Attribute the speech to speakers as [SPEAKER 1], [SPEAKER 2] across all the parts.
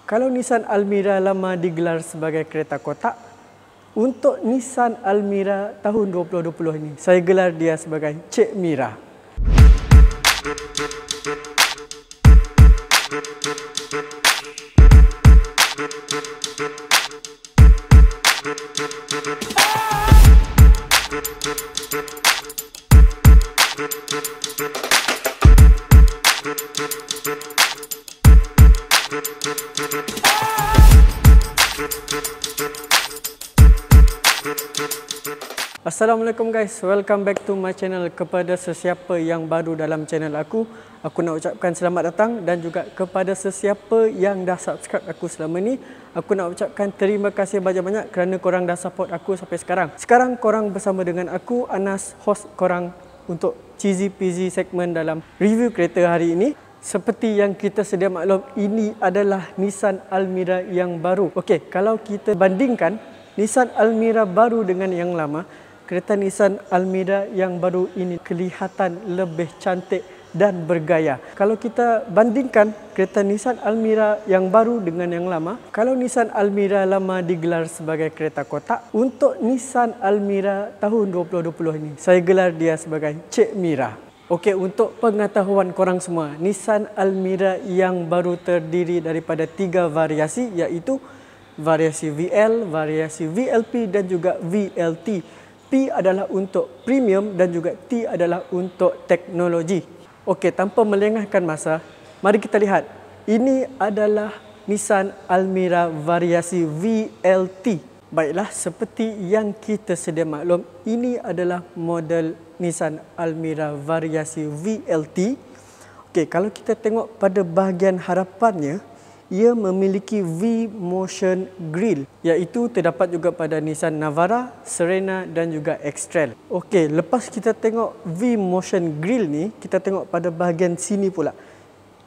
[SPEAKER 1] Kalau Nissan Almera lama digelar sebagai kereta kotak, untuk Nissan Almera tahun 2020 ini, saya gelar dia sebagai Cik Mira. Assalamualaikum guys, welcome back to my channel. Kepada sesiapa yang baru dalam channel aku nak ucapkan selamat datang, dan juga kepada sesiapa yang dah subscribe aku selama ni, aku nak ucapkan terima kasih banyak-banyak kerana korang dah support aku sampai sekarang. Sekarang korang bersama dengan aku, Anas, host korang untuk cheesy peasy segmen dalam review kereta hari ini. Seperti yang kita sedia maklum, ini adalah Nissan Almera yang baru. Okey, kalau kita bandingkan Nissan Almera baru dengan yang lama, kereta Nissan Almera yang baru ini kelihatan lebih cantik dan bergaya. Kalau kita bandingkan kereta Nissan Almera yang baru dengan yang lama, kalau Nissan Almera lama digelar sebagai kereta kotak, untuk Nissan Almera tahun 2020 ini, saya gelar dia sebagai Cik Mira. Okey, untuk pengetahuan korang semua, Nissan Almera yang baru terdiri daripada 3 variasi, iaitu variasi VL, variasi VLP dan juga VLT. P adalah untuk premium dan juga T adalah untuk teknologi. Okey, tanpa melengahkan masa, mari kita lihat. Ini adalah Nissan Almera variasi VLT. Baiklah, seperti yang kita sedia maklum, ini adalah model Nissan Almera variasi VLT. Okey, kalau kita tengok pada bahagian hadapannya, ia memiliki V-Motion Grille, iaitu terdapat juga pada Nissan Navara, Serena dan juga X-Trail. Okey, lepas kita tengok V-Motion Grille ni, kita tengok pada bahagian sini pula.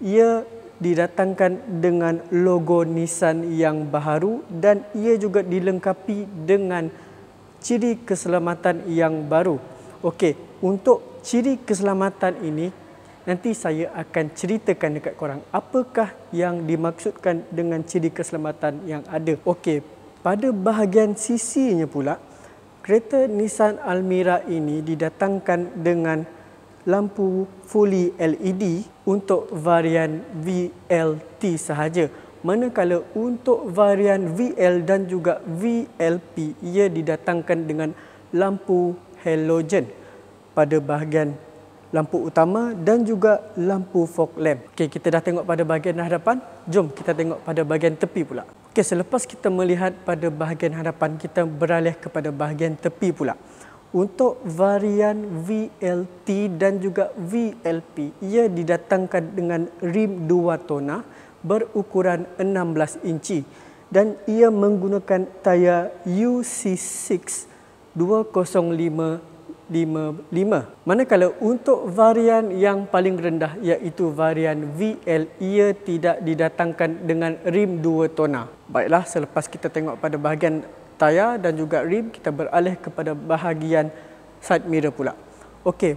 [SPEAKER 1] Ia didatangkan dengan logo Nissan yang baharu dan ia juga dilengkapi dengan ciri keselamatan yang baru. Okey, untuk ciri keselamatan ini nanti saya akan ceritakan dekat korang apakah yang dimaksudkan dengan ciri keselamatan yang ada. Okey, pada bahagian sisinya pula, kereta Nissan Almera ini didatangkan dengan lampu fully LED untuk varian VLT sahaja. Manakala untuk varian VL dan juga VLP, ia didatangkan dengan lampu halogen pada bahagian lampu utama dan juga lampu fog lamp. Okey, kita dah tengok pada bahagian hadapan. Jom kita tengok pada bahagian tepi pula. Okey, selepas kita melihat pada bahagian hadapan, kita beralih kepada bahagian tepi pula. Untuk varian VLT dan juga VLP, ia didatangkan dengan rim 2 tona berukuran 16 inci dan ia menggunakan tayar UC6 20555. Manakala untuk varian yang paling rendah, iaitu varian VL, ia tidak didatangkan dengan rim 2 tona. Baiklah, selepas kita tengok pada bahagian tayar dan juga rim, kita beralih kepada bahagian side mirror pula. Okey,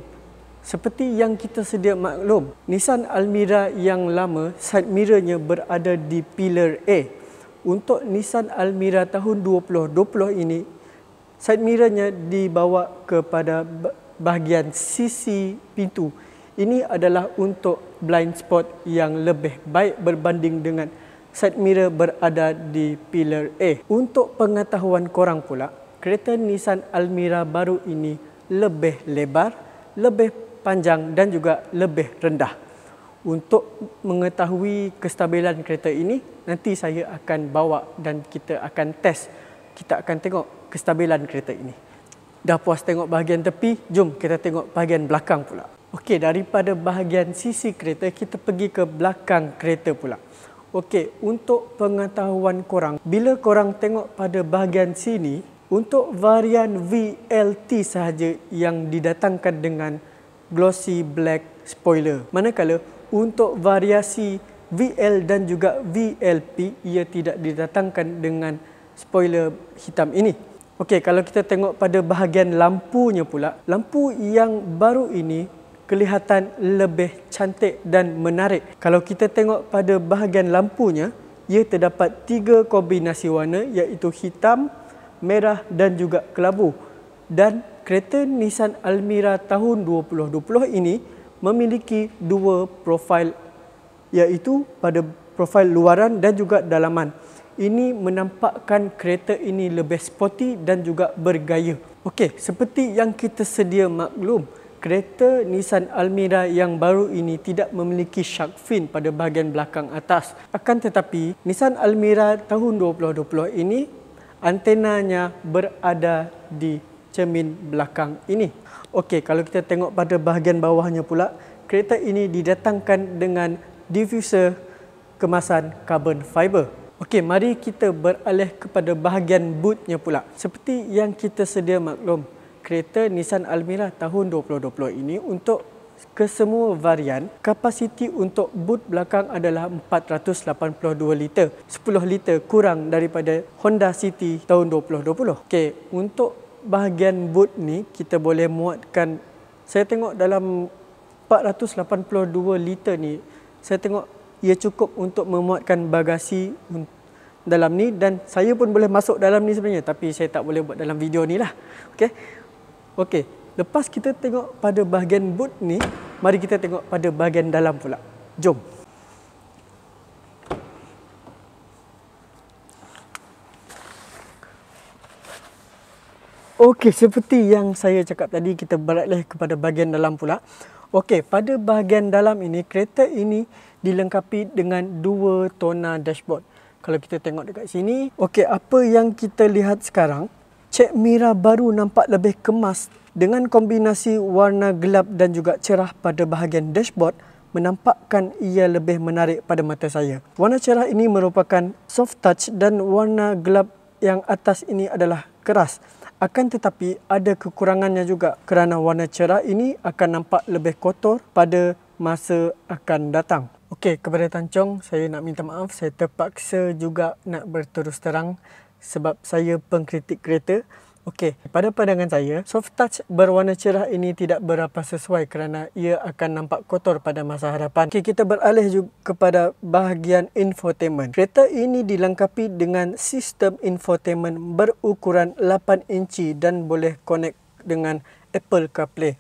[SPEAKER 1] seperti yang kita sedia maklum, Nissan Almera yang lama side mirrornya berada di pillar A. Untuk Nissan Almera tahun 2020 ini, side mirrornya dibawa kepada bahagian sisi pintu. Ini adalah untuk blind spot yang lebih baik berbanding dengan side mirror berada di pillar A. Untuk pengetahuan korang pula, kereta Nissan Almera baru ini lebih lebar, lebih panjang dan juga lebih rendah. Untuk mengetahui kestabilan kereta ini, nanti saya akan bawa dan kita akan test. Kita akan tengok kestabilan kereta ini. Dah puas tengok bahagian tepi, jom kita tengok bahagian belakang pula. Okey, daripada bahagian sisi kereta, kita pergi ke belakang kereta pula. Okey, untuk pengetahuan korang, bila korang tengok pada bahagian sini, untuk varian VLT sahaja yang didatangkan dengan glossy black spoiler. Manakala untuk variasi VL dan juga VLP, ia tidak didatangkan dengan spoiler hitam ini. Okey, kalau kita tengok pada bahagian lampunya pula, lampu yang baru ini kelihatan lebih cantik dan menarik. Kalau kita tengok pada bahagian lampunya, ia terdapat 3 kombinasi warna iaitu hitam, merah dan juga kelabu. Dan kereta Nissan Almera tahun 2020 ini memiliki 2 profil iaitu pada profil luaran dan juga dalaman. Ini menampakkan kereta ini lebih sporty dan juga bergaya. Okey, seperti yang kita sedia maklum, kereta Nissan Almera yang baru ini tidak memiliki shark fin pada bahagian belakang atas. Akan tetapi, Nissan Almera tahun 2020 ini antenanya berada di cermin belakang ini. Okey, kalau kita tengok pada bahagian bawahnya pula, kereta ini didatangkan dengan diffuser kemasan carbon fiber. Okey, mari kita beralih kepada bahagian bootnya pula. Seperti yang kita sedia maklum, kereta Nissan Almera tahun 2020 ini untuk kesemua varian, kapasiti untuk boot belakang adalah 482 liter. 10 liter kurang daripada Honda City tahun 2020. Okey, untuk bahagian boot ni kita boleh muatkan, saya tengok dalam 482 liter ni, saya tengok ia cukup untuk memuatkan bagasi dalam ni, dan saya pun boleh masuk dalam ni sebenarnya, tapi saya tak boleh buat dalam video ni lah. Okey, lepas kita tengok pada bahagian boot ni, mari kita tengok pada bahagian dalam pula. Jom. Okey, seperti yang saya cakap tadi, kita beralih kepada bahagian dalam pula. Okey, pada bahagian dalam ini, kereta ini dilengkapi dengan 2 tona dashboard. Kalau kita tengok dekat sini, okey, apa yang kita lihat sekarang, cek mirror baru nampak lebih kemas dengan kombinasi warna gelap dan juga cerah pada bahagian dashboard, menampakkan ia lebih menarik pada mata saya. Warna cerah ini merupakan soft touch dan warna gelap yang atas ini adalah keras. Akan tetapi ada kekurangannya juga kerana warna cerah ini akan nampak lebih kotor pada masa akan datang. Okey, kepada Tan Chong, saya nak minta maaf, saya terpaksa juga nak berterus terang sebab saya pengkritik kereta. Okey, pada pandangan saya, soft touch berwarna cerah ini tidak berapa sesuai kerana ia akan nampak kotor pada masa hadapan. Okey, kita beralih juga kepada bahagian infotainment. Kereta ini dilengkapi dengan sistem infotainment berukuran 8 inci dan boleh connect dengan Apple CarPlay.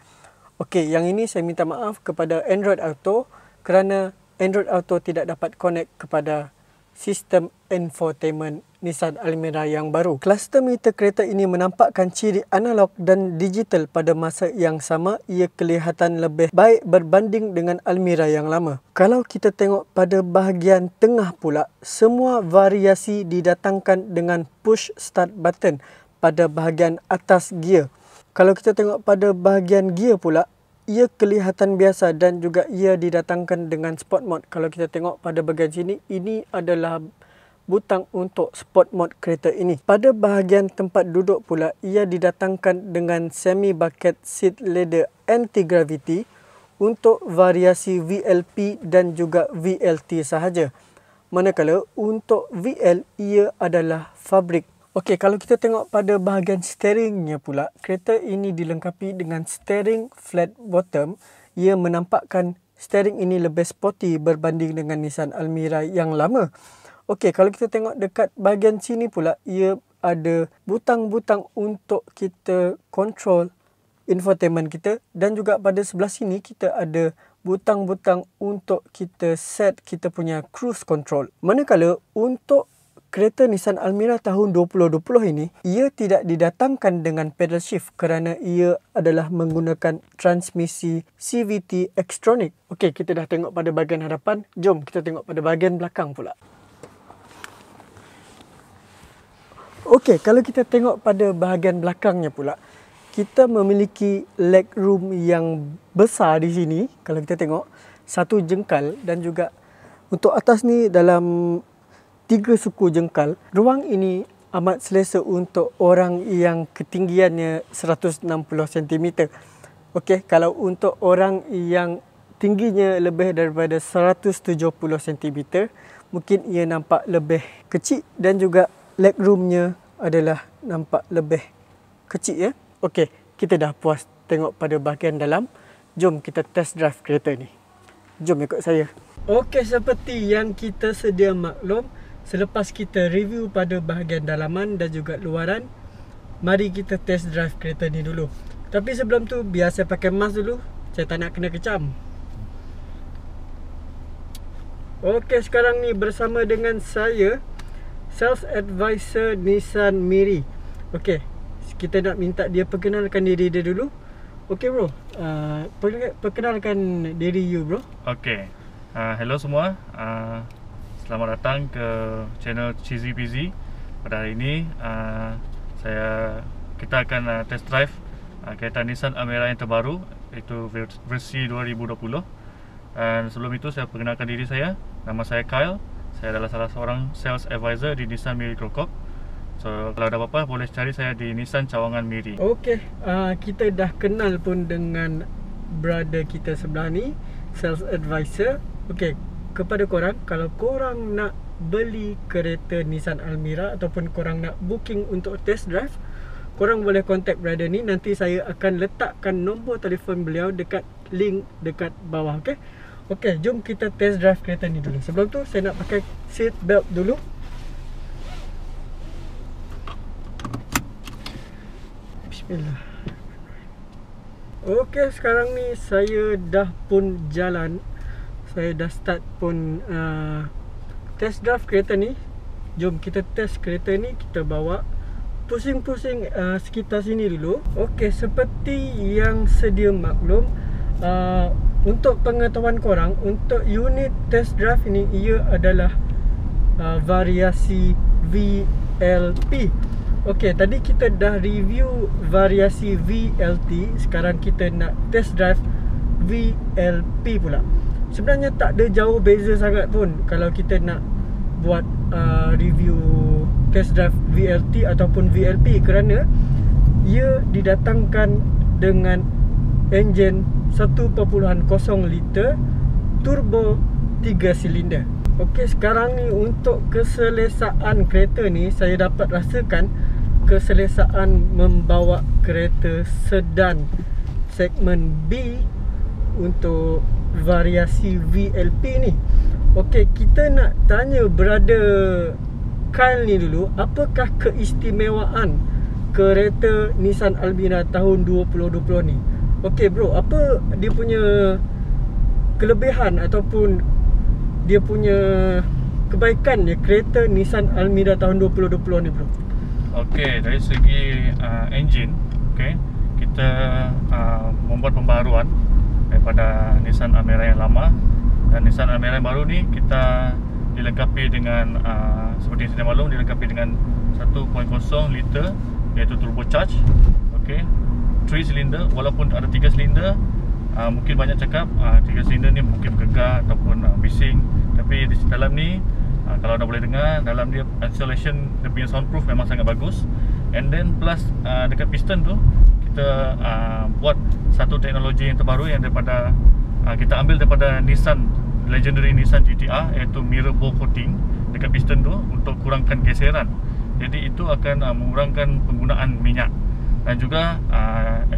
[SPEAKER 1] Okey, yang ini saya minta maaf kepada Android Auto kerana Android Auto tidak dapat connect kepada sistem infotainment Nissan Almera yang baru. Cluster meter kereta ini menampakkan ciri analog dan digital pada masa yang sama. Ia kelihatan lebih baik berbanding dengan Almera yang lama. Kalau kita tengok pada bahagian tengah pula, semua variasi didatangkan dengan push start button pada bahagian atas gear. Kalau kita tengok pada bahagian gear pula, ia kelihatan biasa dan juga ia didatangkan dengan sport mode. Kalau kita tengok pada bahagian sini, ini adalah butang untuk sport mode kereta ini. Pada bahagian tempat duduk pula, ia didatangkan dengan semi bucket seat leather anti-gravity untuk variasi VLP dan juga VLT sahaja. Manakala untuk VL, ia adalah fabrik. Okey, kalau kita tengok pada bahagian steeringnya pula, kereta ini dilengkapi dengan steering flat bottom. Ia menampakkan steering ini lebih sporty berbanding dengan Nissan Almera yang lama. Okey, kalau kita tengok dekat bahagian sini pula, ia ada butang-butang untuk kita control infotainment kita, dan juga pada sebelah sini kita ada butang-butang untuk kita set kita punya cruise control. Manakala untuk kereta Nissan Almera tahun 2020 ini, ia tidak didatangkan dengan pedal shift kerana ia adalah menggunakan transmisi CVT Xtronic. Okey, kita dah tengok pada bahagian hadapan. Jom kita tengok pada bahagian belakang pula. Okey, kalau kita tengok pada bahagian belakangnya pula, kita memiliki leg room yang besar di sini. Kalau kita tengok, 1 jengkal dan juga untuk atas ni dalam 3 suku jengkal. Ruang ini amat selesa untuk orang yang ketinggiannya 160 cm. Okey, kalau untuk orang yang tingginya lebih daripada 170 cm, mungkin ia nampak lebih kecil dan juga leg roomnya adalah nampak lebih kecil ya. Okey, kita dah puas tengok pada bahagian dalam. Jom kita test drive kereta ni. Jom ikut saya. Okey, seperti yang kita sedia maklum, selepas kita review pada bahagian dalaman dan juga luaran, mari kita test drive kereta ni dulu. Tapi sebelum tu, biar saya pakai mask dulu. Saya tak nak kena kecam. Okey, sekarang ni bersama dengan saya, Sales Advisor Nissan Miri. Okey, kita nak minta dia perkenalkan diri dia dulu. Okey bro, perkenalkan diri you bro.
[SPEAKER 2] Okey, hello semua. Selamat datang ke channel Cheesy Peasy. Pada hari ini kita akan test drive kereta Nissan Almera yang terbaru, iaitu versi 2020. Dan sebelum itu saya perkenalkan diri saya. Nama saya Kyle. Saya adalah salah seorang sales advisor di Nissan Miri Krokop. So kalau ada apa-apa boleh cari saya di Nissan Cawangan Miri.
[SPEAKER 1] Okey, kita dah kenal pun dengan brother kita sebelah ni, sales advisor. Okey, kepada korang, kalau korang nak beli kereta Nissan Almera ataupun korang nak booking untuk test drive, korang boleh contact brother ni. Nanti saya akan letakkan nombor telefon beliau dekat link dekat bawah. Okey. Okey, jom kita test drive kereta ni dulu. Sebelum tu saya nak pakai seat belt dulu. Bismillah. Okey, sekarang ni saya dah pun jalan. Saya dah start pun test drive kereta ni. Jom kita test kereta ni. Kita bawa pusing-pusing sekitar sini dulu. Okey, seperti yang sedia maklum, untuk pengetahuan korang, untuk unit test drive ini, ia adalah variasi VLT. Okey, tadi kita dah review variasi VLT. Sekarang kita nak test drive VLP pula. Sebenarnya tak ada jauh beza sangat pun kalau kita nak buat review test drive VLT ataupun VLP, kerana ia didatangkan dengan enjin 1.0 liter turbo 3 silinder. Okey, sekarang ni untuk keselesaan kereta ni, saya dapat rasakan keselesaan membawa kereta sedan segmen B untuk variasi VLP ni. Okey, kita nak tanya brother Kyle ni dulu, apakah keistimewaan kereta Nissan Almera tahun 2020 ni? Okey bro, apa dia punya kelebihan ataupun dia punya kebaikan dia kereta Nissan Almera tahun 2020 ni bro?
[SPEAKER 2] Okey, dari segi engine, okey, kita membuat pembaharuan daripada Nissan Almera yang lama. Dan Nissan Almera yang baru ni kita dilengkapi dengan seperti yang saya maklum, dilengkapi dengan 1.0 liter iaitu turbocharge. Okey, 3 silinder. Walaupun ada 3 silinder, mungkin banyak cakap 3 silinder ni mungkin gegar ataupun bising. Tapi di dalam ni, kalau anda boleh dengar, dalam dia insulation, dia punya soundproof memang sangat bagus. And then plus dekat piston tu kita buat satu teknologi yang terbaru yang daripada kita ambil daripada legendary Nissan GTR, iaitu mirror ball coating dekat piston tu untuk kurangkan geseran. Jadi itu akan mengurangkan penggunaan minyak. Dan juga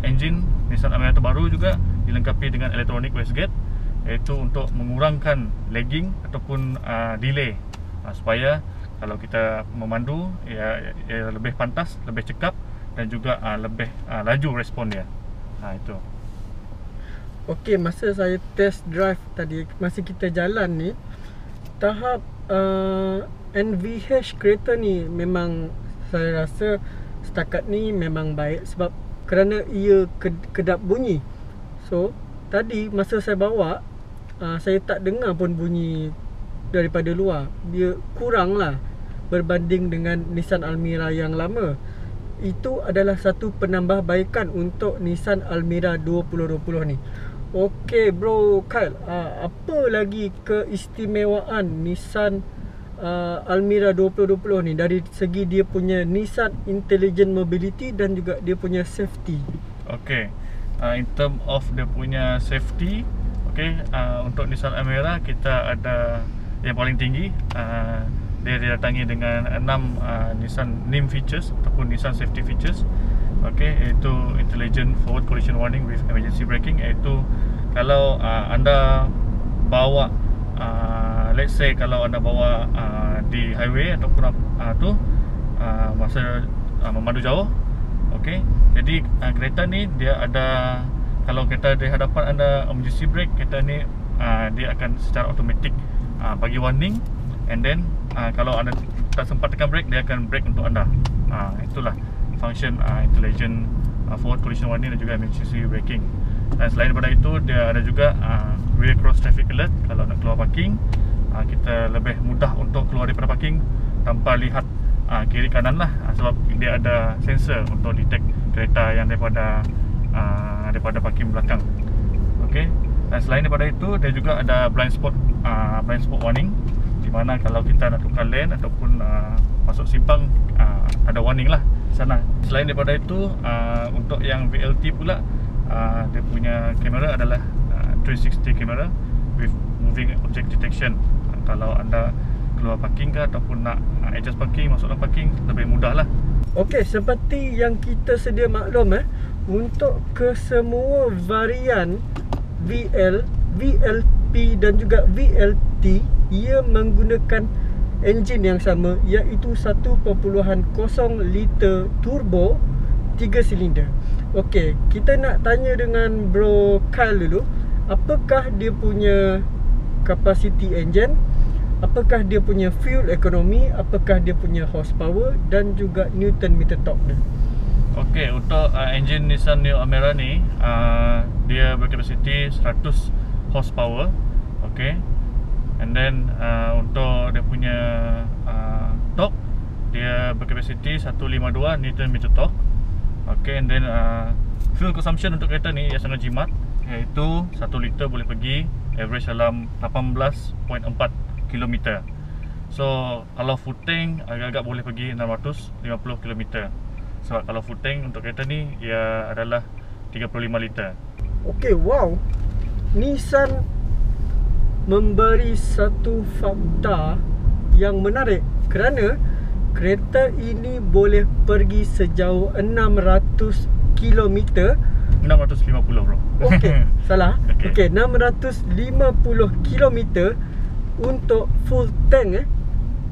[SPEAKER 2] enjin Nissan Almera terbaru juga dilengkapi dengan electronic wastegate, iaitu untuk mengurangkan lagging ataupun delay, supaya kalau kita memandu ia lebih pantas, lebih cekap dan juga lebih laju respon dia. Itu.
[SPEAKER 1] Okey, masa saya test drive tadi, masa kita jalan ni, tahap NVH kereta ni memang saya rasa setakat ni memang baik, sebab kerana ia kedap bunyi. So tadi masa saya bawa, saya tak dengar pun bunyi daripada luar. Dia kurang lah berbanding dengan Nissan Almera yang lama. Itu adalah satu penambahbaikan untuk Nissan Almera 2020 ni. Okey bro Kyle, apa lagi keistimewaan Nissan Almera 2020 ni dari segi dia punya Nissan Intelligent Mobility dan juga dia punya safety?
[SPEAKER 2] Okey, in term of dia punya safety, okey, untuk Nissan Almera kita ada yang paling tinggi, dia didatangi dengan 6 Nissan NIM features ataupun Nissan safety features. Okey, iaitu Intelligent Forward Collision Warning with Emergency Braking, iaitu kalau anda bawa let's say kalau anda bawa di highway ataupun masa memandu jauh. Okey, jadi kereta ni dia ada, kalau kereta di hadapan anda emergency brake, kereta ni dia akan secara automatik bagi warning, and then kalau anda tak sempat tekan brake, dia akan brake untuk anda. Itulah function intelligent forward collision warning dan juga emergency braking. Dan selain daripada itu, dia ada juga rear cross traffic alert. Kalau nak keluar parking, kita lebih mudah untuk keluar daripada parking tanpa lihat kiri kanan lah, sebab dia ada sensor untuk detect kereta yang daripada parking belakang. Okey. Dan selain daripada itu, dia juga ada blind spot warning, di mana kalau kita nak tukar lane ataupun masuk simpang, ada warning lah sana. Selain daripada itu, untuk yang VLT pula, dia punya kamera adalah 360 kamera with moving object detection. Kalau anda keluar parking ke ataupun nak adjust parking, masuk dalam parking, lebih mudah lah.
[SPEAKER 1] Okey, seperti yang kita sedia maklum, untuk kesemua varian VL, VLP dan juga VLT, ia menggunakan enjin yang sama, iaitu 1.0 liter turbo 3 silinder. Okey, kita nak tanya dengan Bro Kyle dulu, apakah dia punya capacity engine, apakah dia punya fuel economy, apakah dia punya horsepower dan juga newton meter torque dia.
[SPEAKER 2] Okey, untuk enjin Nissan Neo Almera ni, dia berkapasiti 100 horsepower. Okey. And then untuk dia punya torque, dia berkapasiti 152 Nm torque. Okay, and then fuel consumption untuk kereta ni yang sangat jimat, iaitu 1 liter boleh pergi average dalam 18.4 km. So kalau full tank agak-agak boleh pergi 650 km. Sebab kalau full tank untuk kereta ni ia adalah 35 liter.
[SPEAKER 1] Okay, wow. Nissan memberi satu fakta yang menarik, kerana kereta ini boleh pergi sejauh 600 km.
[SPEAKER 2] 650 bro.
[SPEAKER 1] Okey, salah.
[SPEAKER 2] Okey.
[SPEAKER 1] Okey, 650 km untuk full tank.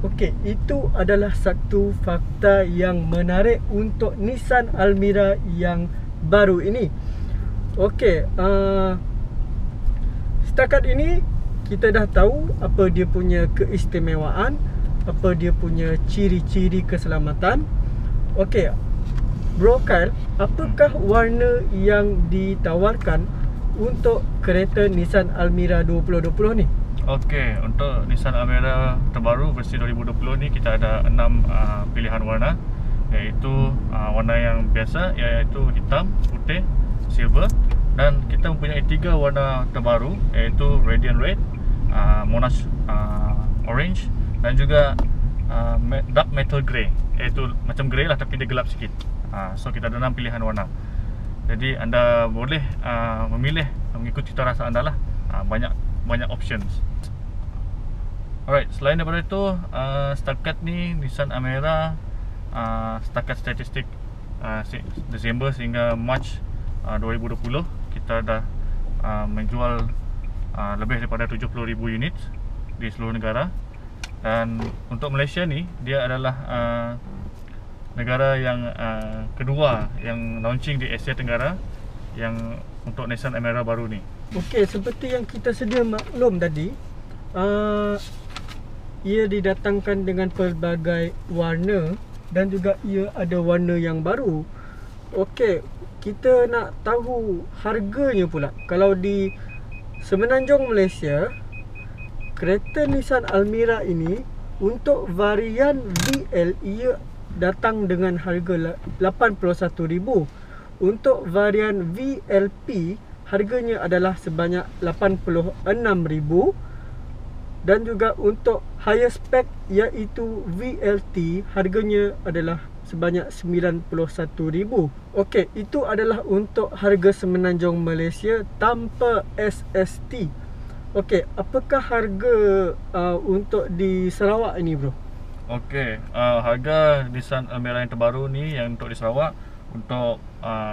[SPEAKER 1] Okey, itu adalah satu fakta yang menarik untuk Nissan Almera yang baru ini. Okey, setakat ini kita dah tahu apa dia punya keistimewaan, apa dia punya ciri-ciri keselamatan. Okey, Bro Kyle, apakah warna yang ditawarkan untuk kereta Nissan Almera 2020 ni?
[SPEAKER 2] Okey, untuk Nissan Almera terbaru versi 2020 ni kita ada 6 pilihan warna, iaitu warna yang biasa, iaitu hitam, putih, silver, dan kita mempunyai 3 warna terbaru, iaitu Radiant Red, Monash Orange dan juga Dark Metal Grey, iaitu macam grey lah tapi dia gelap sikit. So kita ada 6 pilihan warna. Jadi anda boleh memilih mengikut cita rasa anda lah. Banyak options. Alright, selain daripada itu, setakat ni Nissan Almera, setakat statistik Disember sehingga Mac 2020, kita dah menjual lebih daripada 70,000 unit di seluruh negara. Dan untuk Malaysia ni, dia adalah negara yang kedua yang launching di Asia Tenggara yang untuk Nissan Almera baru ni.
[SPEAKER 1] Okey, seperti yang kita sedia maklum tadi, ia didatangkan dengan pelbagai warna dan juga ia ada warna yang baru. Okey, kita nak tahu harganya pula. Kalau di Semenanjung Malaysia, kereta Nissan Almera ini untuk varian VL ia datang dengan harga 81,000. Untuk varian VLP, harganya adalah sebanyak 86,000. Dan juga untuk higher spec iaitu VLT, harganya adalah sebanyak 91,000. Okey, itu adalah untuk harga Semenanjung Malaysia tanpa SST. Okey, apakah harga untuk di Sarawak ini, bro?
[SPEAKER 2] Okey, harga Nissan Almera yang terbaru ni yang untuk di Sarawak, untuk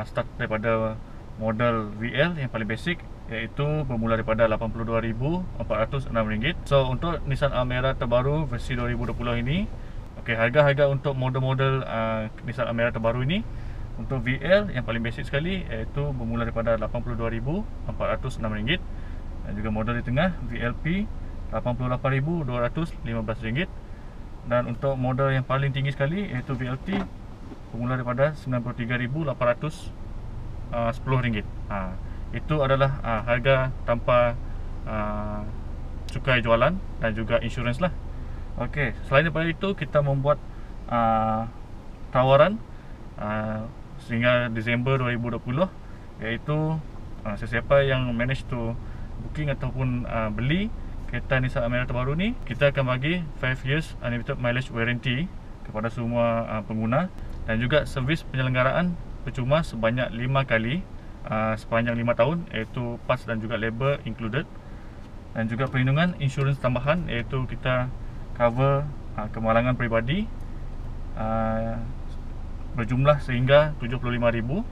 [SPEAKER 2] start daripada model VL yang paling basic, iaitu bermula daripada RM82,406. So untuk Nissan Almera terbaru versi 2020 ini, okey, harga-harga untuk model-model Nissan Almera terbaru ini, untuk VL yang paling basic sekali iaitu bermula daripada RM82,406, dan juga model di tengah VLP RM88,215, dan untuk model yang paling tinggi sekali iaitu VLT bermula daripada RM93,810. Itu adalah harga tanpa cukai jualan dan juga insurans lah. Okey, selain daripada itu, kita membuat tawaran sehingga Disember 2020, iaitu sesiapa yang manage to booking ataupun beli kereta Nissan Almera terbaru ni, kita akan bagi 5 years unlimited mileage warranty kepada semua pengguna, dan juga servis penyelenggaraan percuma sebanyak 5 kali sepanjang 5 tahun, iaitu parts dan juga labor included, dan juga perlindungan insurans tambahan, iaitu kita cover kemalangan peribadi berjumlah sehingga RM75,000.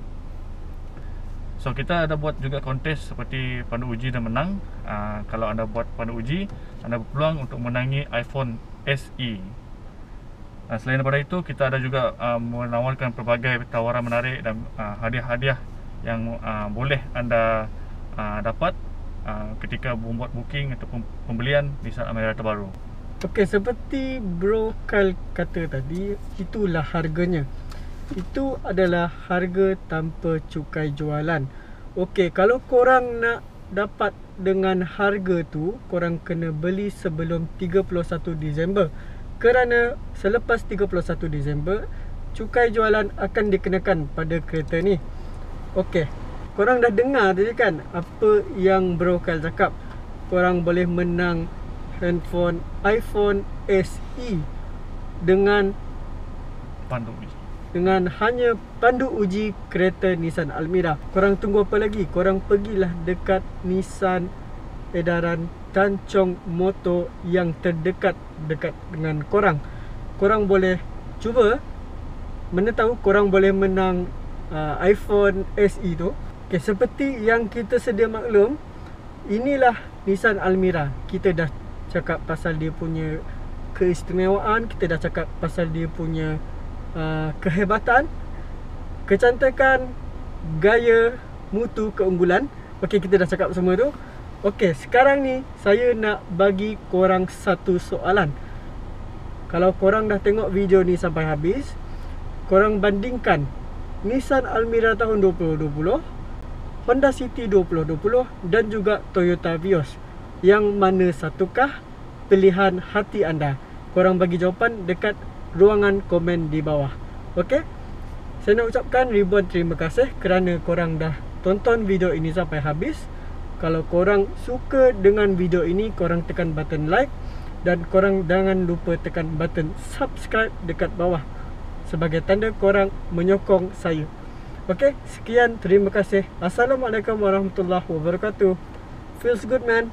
[SPEAKER 2] So kita ada buat juga kontes seperti pandu uji dan menang. Kalau anda buat pandu uji, anda berpeluang untuk menangi iPhone SE. Selain daripada itu, kita ada juga menawarkan pelbagai tawaran menarik dan hadiah-hadiah yang boleh anda dapat ketika membuat booking ataupun pembelian Nissan Almera terbaru.
[SPEAKER 1] Okey, seperti Bro Kyle kata tadi, itulah harganya. Itu adalah harga tanpa cukai jualan. Okey, kalau korang nak dapat dengan harga tu, korang kena beli sebelum 31 Disember. Kerana selepas 31 Disember, cukai jualan akan dikenakan pada kereta ni. Okey, korang dah dengar tadi kan apa yang Bro Kyle cakap. Korang boleh menang handphone iPhone SE dengan hanya pandu uji kereta Nissan Almera. Korang tunggu apa lagi? Korang pergilah dekat Nissan edaran Tanjung Motor yang terdekat dekat dengan korang. Korang boleh cuba, mana tahu korang boleh menang iPhone SE tu. Okay, seperti yang kita sedia maklum, inilah Nissan Almera. Kita dah cakap pasal dia punya keistimewaan, kita dah cakap pasal dia punya kehebatan, kecantikan, gaya, mutu, keunggulan. Okey, kita dah cakap semua tu. Okey, sekarang ni saya nak bagi korang satu soalan. Kalau korang dah tengok video ni sampai habis, korang bandingkan Nissan Almera tahun 2020, Honda City 2020 dan juga Toyota Vios. Yang mana satukah pilihan hati anda? Korang bagi jawapan dekat ruangan komen di bawah. Okey, saya nak ucapkan ribuan terima kasih kerana korang dah tonton video ini sampai habis. Kalau korang suka dengan video ini, korang tekan button like, dan korang jangan lupa tekan button subscribe dekat bawah sebagai tanda korang menyokong saya. Okey, sekian, terima kasih. Assalamualaikum warahmatullahi wabarakatuh. Feels good, man.